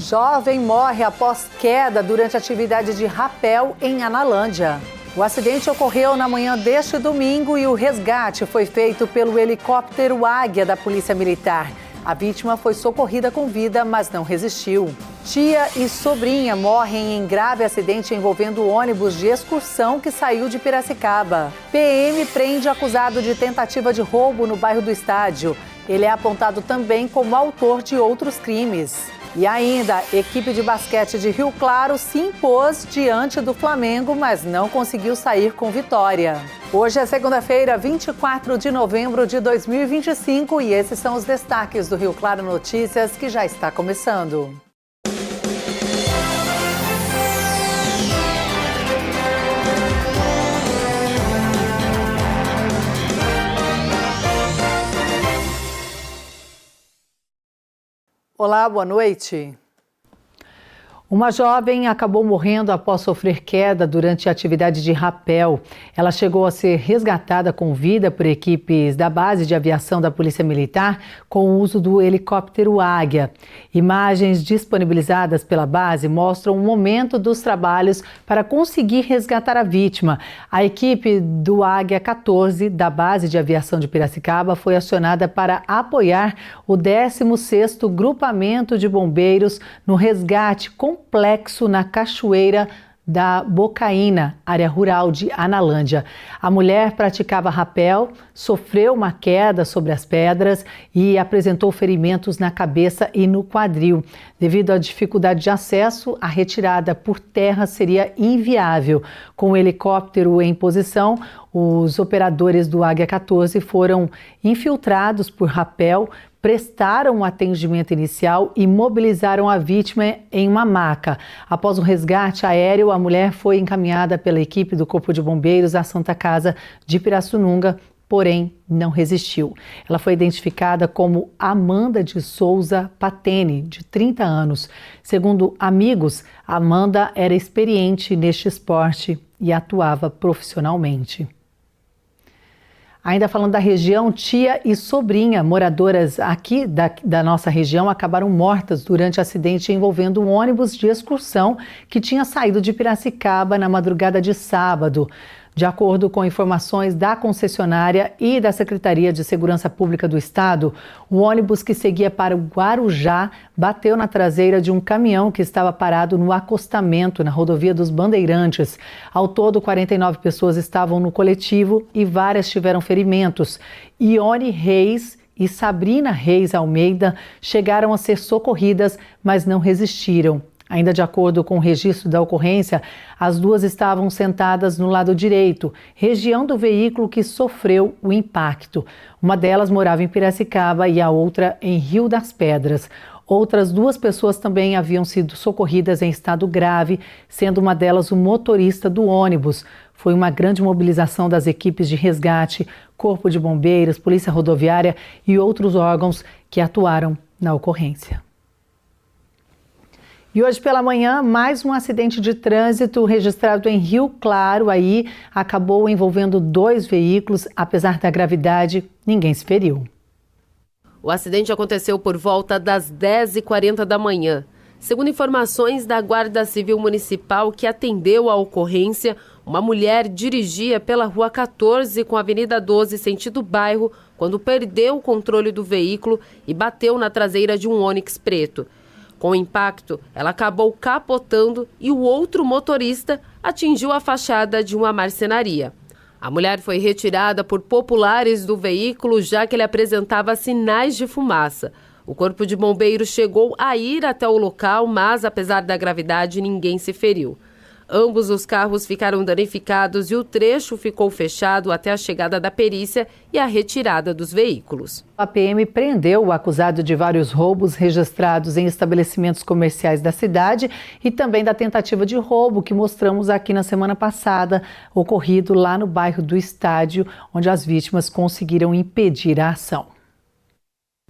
Jovem morre após queda durante atividade de rapel em Analândia. O acidente ocorreu na manhã deste domingo e o resgate foi feito pelo helicóptero Águia da Polícia Militar. A vítima foi socorrida com vida, mas não resistiu. Tia e sobrinha morrem em grave acidente envolvendo o ônibus de excursão que saiu de Piracicaba. PM prende acusado de tentativa de roubo no bairro do Estádio. Ele é apontado também como autor de outros crimes. E ainda, a equipe de basquete de Rio Claro se impôs diante do Flamengo, mas não conseguiu sair com vitória. Hoje é segunda-feira, 24 de novembro de 2025 e esses são os destaques do Rio Claro Notícias, que já está começando. Olá, boa noite. Uma jovem acabou morrendo após sofrer queda durante a atividade de rapel. Ela chegou a ser resgatada com vida por equipes da base de aviação da Polícia Militar com o uso do helicóptero Águia. Imagens disponibilizadas pela base mostram o momento dos trabalhos para conseguir resgatar a vítima. A equipe do Águia 14 da base de aviação de Piracicaba foi acionada para apoiar o 16º Grupamento de Bombeiros no resgate complexo na Cachoeira da Bocaína, área rural de Analândia. A mulher praticava rapel, sofreu uma queda sobre as pedras e apresentou ferimentos na cabeça e no quadril. Devido à dificuldade de acesso, a retirada por terra seria inviável. Com o helicóptero em posição, os operadores do Águia 14 foram infiltrados por rapel, prestaram um atendimento inicial e mobilizaram a vítima em uma maca. Após o resgate aéreo, a mulher foi encaminhada pela equipe do Corpo de Bombeiros à Santa Casa de Pirassununga, porém não resistiu. Ela foi identificada como Amanda de Souza Patene, de 30 anos. Segundo amigos, Amanda era experiente neste esporte e atuava profissionalmente. Ainda falando da região, tia e sobrinha, moradoras aqui da nossa região, acabaram mortas durante acidente envolvendo um ônibus de excursão que tinha saído de Piracicaba na madrugada de sábado. De acordo com informações da concessionária e da Secretaria de Segurança Pública do Estado, o ônibus que seguia para o Guarujá bateu na traseira de um caminhão que estava parado no acostamento na rodovia dos Bandeirantes. Ao todo, 49 pessoas estavam no coletivo e várias tiveram ferimentos. Ione Reis e Sabrina Reis Almeida chegaram a ser socorridas, mas não resistiram. Ainda de acordo com o registro da ocorrência, as duas estavam sentadas no lado direito, região do veículo que sofreu o impacto. Uma delas morava em Piracicaba e a outra em Rio das Pedras. Outras duas pessoas também haviam sido socorridas em estado grave, sendo uma delas o motorista do ônibus. Foi uma grande mobilização das equipes de resgate, Corpo de Bombeiros, Polícia Rodoviária e outros órgãos que atuaram na ocorrência. E hoje pela manhã, mais um acidente de trânsito registrado em Rio Claro, aí acabou envolvendo 2 veículos. Apesar da gravidade, ninguém se feriu. O acidente aconteceu por volta das 10h40 da manhã. Segundo informações da Guarda Civil Municipal que atendeu a ocorrência, uma mulher dirigia pela Rua 14 com a Avenida 12 sentido bairro quando perdeu o controle do veículo e bateu na traseira de um Onix preto. Com o impacto, ela acabou capotando e o outro motorista atingiu a fachada de uma marcenaria. A mulher foi retirada por populares do veículo, já que ele apresentava sinais de fumaça. O Corpo de Bombeiros chegou a ir até o local, mas, apesar da gravidade, ninguém se feriu. Ambos os carros ficaram danificados e o trecho ficou fechado até a chegada da perícia e a retirada dos veículos. A PM prendeu o acusado de vários roubos registrados em estabelecimentos comerciais da cidade e também da tentativa de roubo que mostramos aqui na semana passada, ocorrido lá no bairro do Estádio, onde as vítimas conseguiram impedir a ação.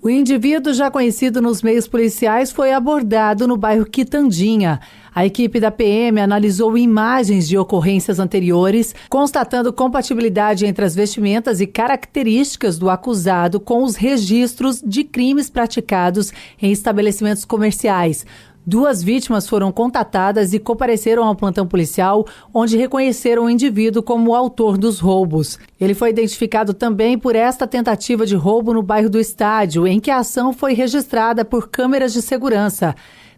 O indivíduo, já conhecido nos meios policiais, foi abordado no bairro Quitandinha. A equipe da PM analisou imagens de ocorrências anteriores, constatando compatibilidade entre as vestimentas e características do acusado com os registros de crimes praticados em estabelecimentos comerciais. 2 vítimas foram contatadas e compareceram ao plantão policial, onde reconheceram o indivíduo como o autor dos roubos. Ele foi identificado também por esta tentativa de roubo no bairro do Estádio, em que a ação foi registrada por câmeras de segurança.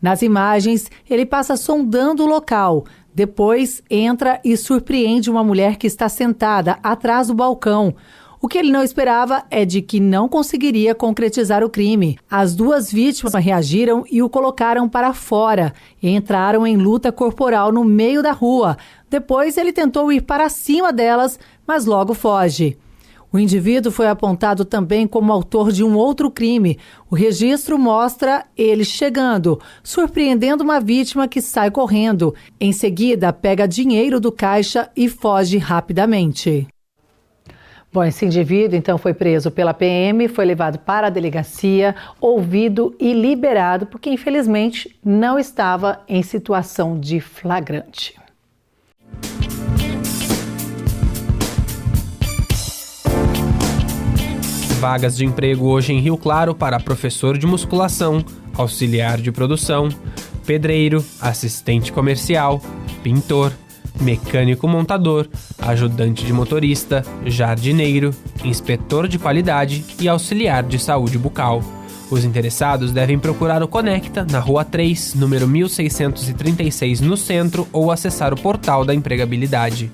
Nas imagens, ele passa sondando o local. Depois, entra e surpreende uma mulher que está sentada atrás do balcão. O que ele não esperava é de que não conseguiria concretizar o crime. As 2 vítimas reagiram e o colocaram para fora e entraram em luta corporal no meio da rua. Depois, ele tentou ir para cima delas, mas logo foge. O indivíduo foi apontado também como autor de um outro crime. O registro mostra ele chegando, surpreendendo uma vítima que sai correndo. Em seguida, pega dinheiro do caixa e foge rapidamente. Bom, esse indivíduo então foi preso pela PM, foi levado para a delegacia, ouvido e liberado, porque infelizmente não estava em situação de flagrante. Vagas de emprego hoje em Rio Claro para professor de musculação, auxiliar de produção, pedreiro, assistente comercial, pintor, mecânico montador, ajudante de motorista, jardineiro, inspetor de qualidade e auxiliar de saúde bucal. Os interessados devem procurar o Conecta na Rua 3, número 1636, no centro, ou acessar o portal da empregabilidade.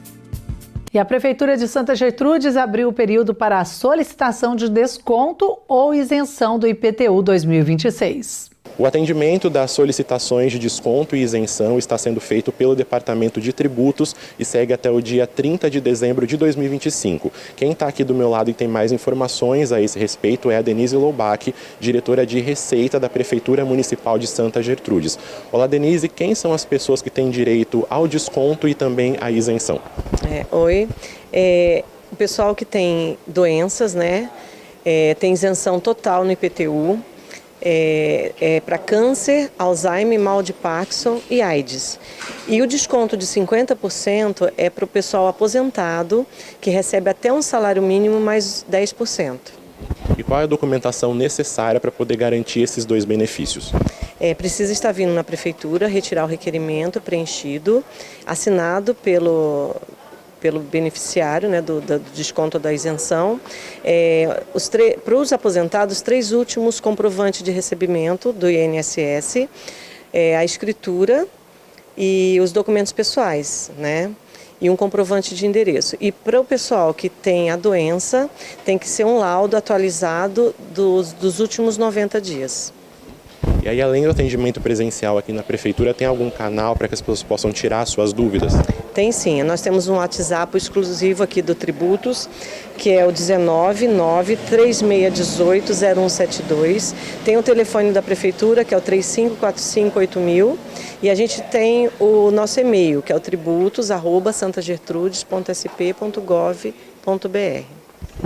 E a Prefeitura de Santa Gertrudes abriu o período para a solicitação de desconto ou isenção do IPTU 2026. O atendimento das solicitações de desconto e isenção está sendo feito pelo Departamento de Tributos e segue até o dia 30 de dezembro de 2025. Quem está aqui do meu lado e tem mais informações a esse respeito é a Denise Loubach, diretora de Receita da Prefeitura Municipal de Santa Gertrudes. Olá, Denise, quem são as pessoas que têm direito ao desconto e também à isenção? Oi, o pessoal que tem doenças, né, tem isenção total no IPTU. Para câncer, Alzheimer, mal de Parkinson e AIDS. E o desconto de 50% é para o pessoal aposentado, que recebe até um salário mínimo mais 10%. E qual é a documentação necessária para poder garantir esses 2 benefícios? Precisa estar vindo na prefeitura, retirar o requerimento preenchido, assinado pelo beneficiário, né, do desconto da isenção. Para os aposentados, 3 últimos comprovantes de recebimento do INSS, a escritura e os documentos pessoais, né, e um comprovante de endereço. E para o pessoal que tem a doença, tem que ser um laudo atualizado dos últimos 90 dias. E aí, além do atendimento presencial aqui na Prefeitura, tem algum canal para que as pessoas possam tirar suas dúvidas? Tem sim, nós temos um WhatsApp exclusivo aqui do Tributos, que é o 19936180172. Tem o telefone da Prefeitura, que é o 35458000. E a gente tem o nosso e-mail, que é o tributos@santagertrudes.sp.gov.br.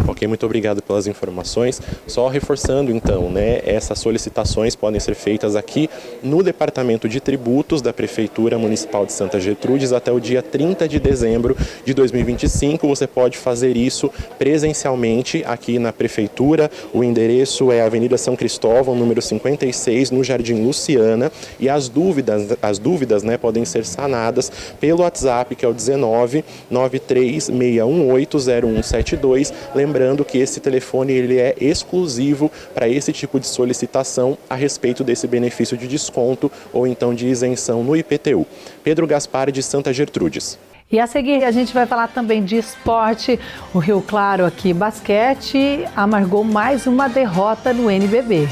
Ok, muito obrigado pelas informações. Só reforçando então, né, essas solicitações podem ser feitas aqui no Departamento de Tributos da Prefeitura Municipal de Santa Gertrudes até o dia 30 de dezembro de 2025. Você pode fazer isso presencialmente aqui na Prefeitura. O endereço é a Avenida São Cristóvão, número 56, no Jardim Luciana. E as dúvidas, né, podem ser sanadas pelo WhatsApp, que é o 19936180172. Lembrando que esse telefone ele é exclusivo para esse tipo de solicitação a respeito desse benefício de desconto ou então de isenção no IPTU. Pedro Gaspar, de Santa Gertrudes. E a seguir a gente vai falar também de esporte. O Rio Claro aqui, basquete, amargou mais uma derrota no NBB.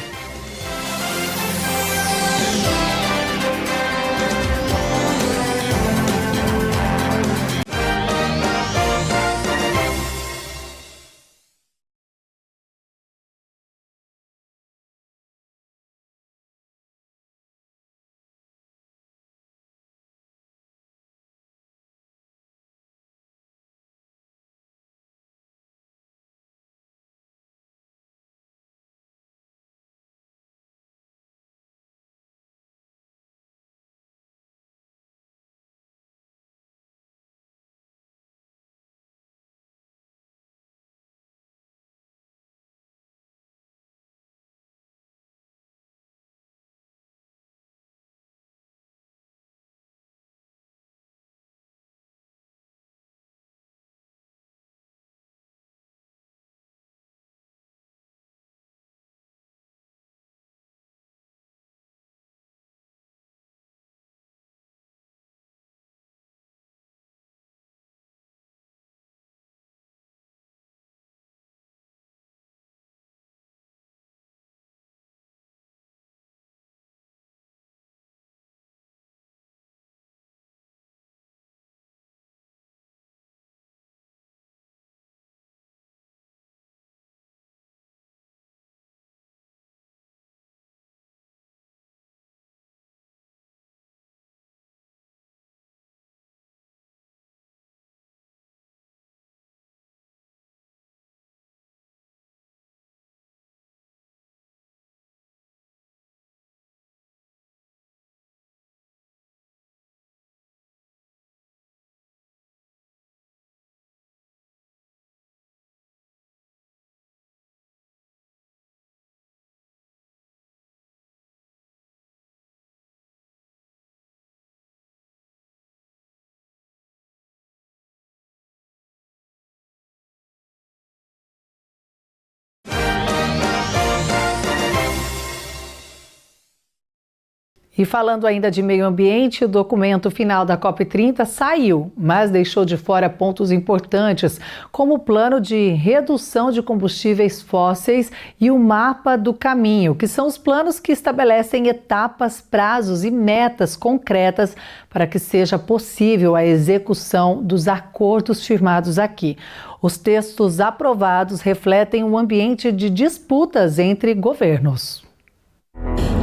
E falando ainda de meio ambiente, o documento final da COP30 saiu, mas deixou de fora pontos importantes, como o plano de redução de combustíveis fósseis e o mapa do caminho, que são os planos que estabelecem etapas, prazos e metas concretas para que seja possível a execução dos acordos firmados aqui. Os textos aprovados refletem um ambiente de disputas entre governos.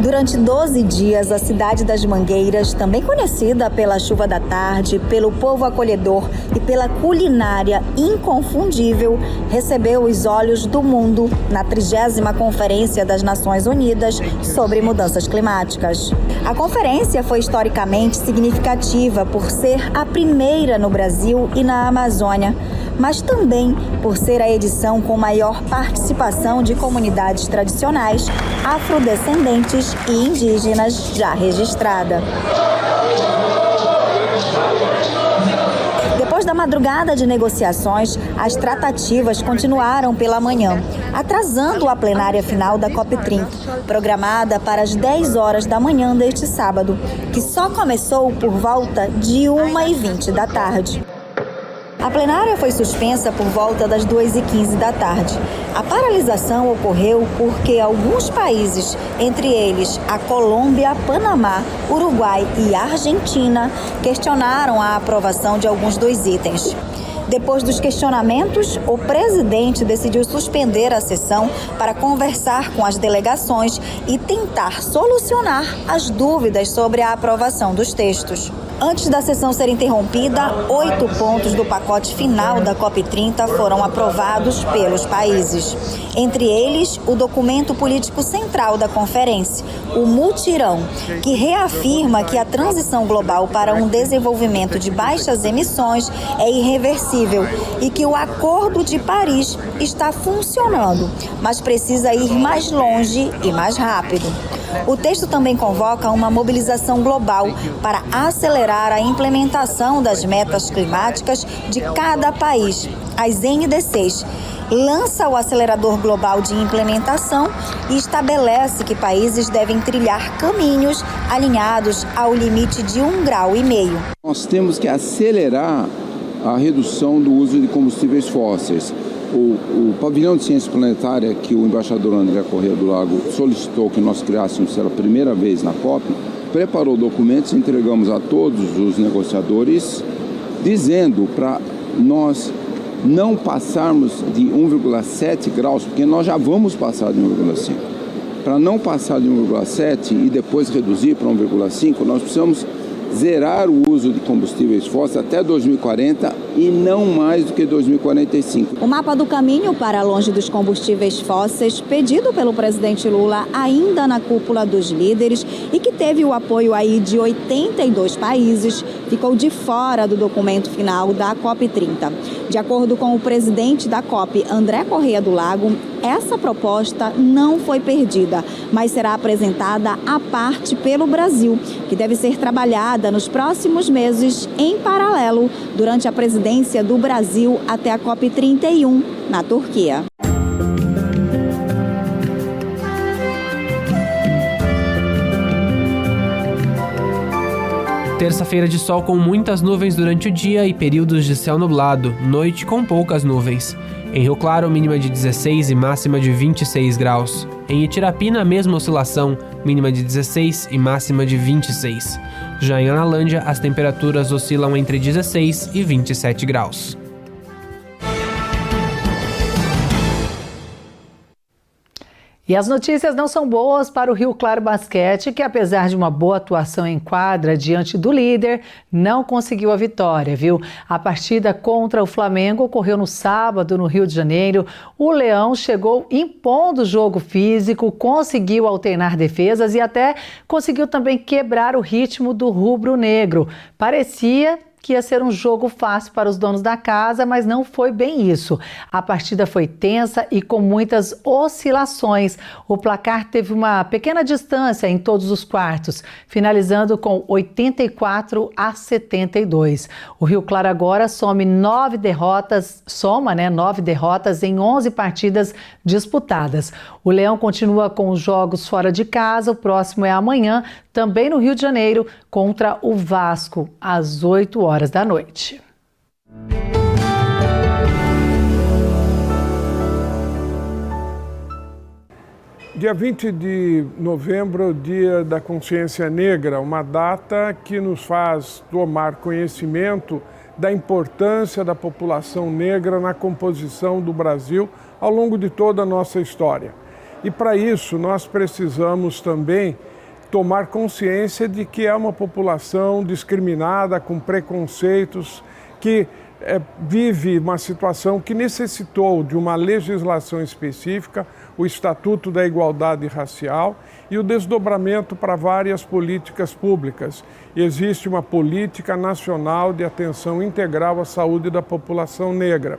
Durante 12 dias, a cidade das Mangueiras, também conhecida pela chuva da tarde, pelo povo acolhedor e pela culinária inconfundível, recebeu os olhos do mundo na 30ª Conferência das Nações Unidas sobre Mudanças Climáticas. A conferência foi historicamente significativa por ser a primeira no Brasil e na Amazônia, mas também por ser a edição com maior participação de comunidades tradicionais, afrodescendentes e indígenas já registrada. Depois da madrugada de negociações, as tratativas continuaram pela manhã, atrasando a plenária final da COP30, programada para as 10 horas da manhã deste sábado, que só começou por volta de 1h20 da tarde. A plenária foi suspensa por volta das 2h15 da tarde. A paralisação ocorreu porque alguns países, entre eles a Colômbia, Panamá, Uruguai e Argentina, questionaram a aprovação de alguns dos itens. Depois dos questionamentos, o presidente decidiu suspender a sessão para conversar com as delegações e tentar solucionar as dúvidas sobre a aprovação dos textos. Antes da sessão ser interrompida, 8 pontos do pacote final da COP30 foram aprovados pelos países. Entre eles, o documento político central da conferência, o Mutirão, que reafirma que a transição global para um desenvolvimento de baixas emissões é irreversível e que o Acordo de Paris está funcionando, mas precisa ir mais longe e mais rápido. O texto também convoca uma mobilização global para acelerar a implementação das metas climáticas de cada país, as NDCs. Lança o acelerador global de implementação e estabelece que países devem trilhar caminhos alinhados ao limite de 1,5 graus. Nós temos que acelerar a redução do uso de combustíveis fósseis. O pavilhão de ciência planetária que o embaixador André Corrêa do Lago solicitou que nós criássemos pela primeira vez na COP, preparou documentos e entregamos a todos os negociadores, dizendo para nós não passarmos de 1,7 graus, porque nós já vamos passar de 1,5. Para não passar de 1,7 e depois reduzir para 1,5, nós precisamos zerar o uso de combustíveis fósseis até 2040 e não mais do que 2045. O mapa do caminho para longe dos combustíveis fósseis, pedido pelo presidente Lula ainda na cúpula dos líderes e que teve o apoio aí de 82 países, ficou de fora do documento final da COP30. De acordo com o presidente da COP, André Corrêa do Lago, essa proposta não foi perdida, mas será apresentada à parte pelo Brasil, que deve ser trabalhada nos próximos meses em paralelo durante a presidência do Brasil até a COP31 na Turquia. Terça-feira de sol com muitas nuvens durante o dia e períodos de céu nublado, noite com poucas nuvens. Em Rio Claro, mínima de 16 e máxima de 26 graus. Em Itirapina, a mesma oscilação, mínima de 16 e máxima de 26. Já em Analândia, as temperaturas oscilam entre 16 e 27 graus. E as notícias não são boas para o Rio Claro Basquete, que apesar de uma boa atuação em quadra diante do líder, não conseguiu a vitória, viu? A partida contra o Flamengo ocorreu no sábado, no Rio de Janeiro. O Leão chegou impondo o jogo físico, conseguiu alternar defesas e até conseguiu também quebrar o ritmo do rubro-negro. Parecia que ia ser um jogo fácil para os donos da casa, mas não foi bem isso. A partida foi tensa e com muitas oscilações. O placar teve uma pequena distância em todos os quartos, finalizando com 84-72. O Rio Claro agora soma 9 derrotas em 11 partidas disputadas. O Leão continua com os jogos fora de casa. O próximo é amanhã, também no Rio de Janeiro, contra o Vasco, às 8 horas da noite. Dia 20 de novembro é o Dia da Consciência Negra, uma data que nos faz tomar conhecimento da importância da população negra na composição do Brasil ao longo de toda a nossa história. E para isso nós precisamos também tomar consciência de que é uma população discriminada, com preconceitos, que vive uma situação que necessitou de uma legislação específica, o Estatuto da Igualdade Racial e o desdobramento para várias políticas públicas. Existe uma política nacional de atenção integral à saúde da população negra,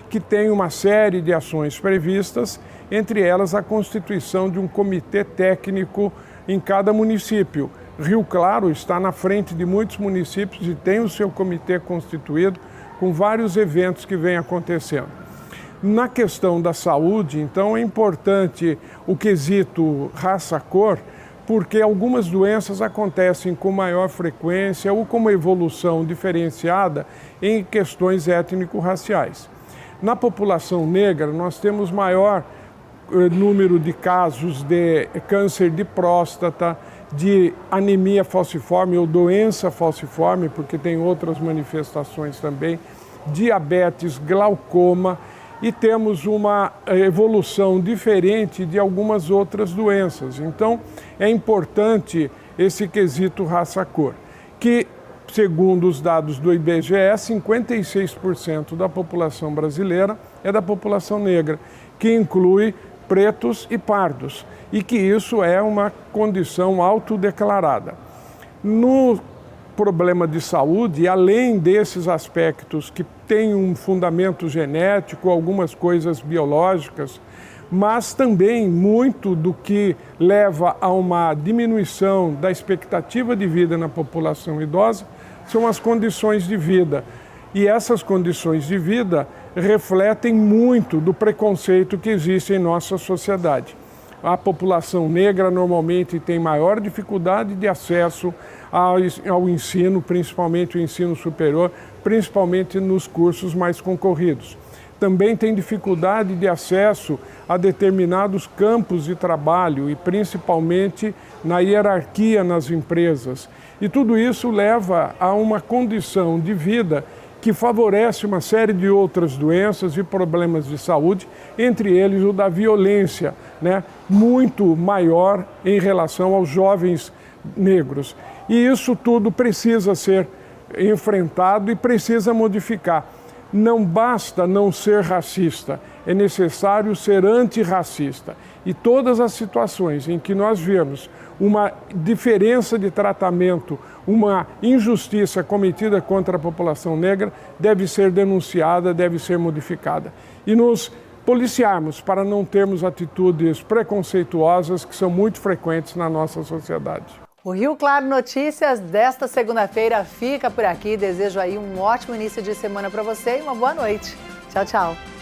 que tem uma série de ações previstas, entre elas a constituição de um comitê técnico em cada município. Rio Claro está na frente de muitos municípios e tem o seu comitê constituído, com vários eventos que vêm acontecendo. Na questão da saúde, então, é importante o quesito raça-cor, porque algumas doenças acontecem com maior frequência ou com uma evolução diferenciada em questões étnico-raciais. Na população negra, nós temos maior número de casos de câncer de próstata, de anemia falciforme ou doença falciforme, porque tem outras manifestações também, diabetes, glaucoma, e temos uma evolução diferente de algumas outras doenças. Então, é importante esse quesito raça-cor, que, segundo os dados do IBGE, 56% da população brasileira é da população negra, que inclui pretos e pardos, e que isso é uma condição autodeclarada. No problema de saúde, além desses aspectos que têm um fundamento genético, algumas coisas biológicas, mas também muito do que leva a uma diminuição da expectativa de vida na população idosa são as condições de vida. E essas condições de vida refletem muito do preconceito que existe em nossa sociedade. A população negra normalmente tem maior dificuldade de acesso ao ensino, principalmente o ensino superior, principalmente nos cursos mais concorridos. Também tem dificuldade de acesso a determinados campos de trabalho e principalmente na hierarquia nas empresas. E tudo isso leva a uma condição de vida que favorece uma série de outras doenças e problemas de saúde, entre eles o da violência, muito maior em relação aos jovens negros. E isso tudo precisa ser enfrentado e precisa modificar. Não basta não ser racista, é necessário ser antirracista. E todas as situações em que nós vemos uma diferença de tratamento, uma injustiça cometida contra a população negra, deve ser denunciada, deve ser modificada. E nos policiarmos para não termos atitudes preconceituosas que são muito frequentes na nossa sociedade. O Rio Claro Notícias desta segunda-feira fica por aqui. Desejo aí um ótimo início de semana para você e uma boa noite. Tchau, tchau.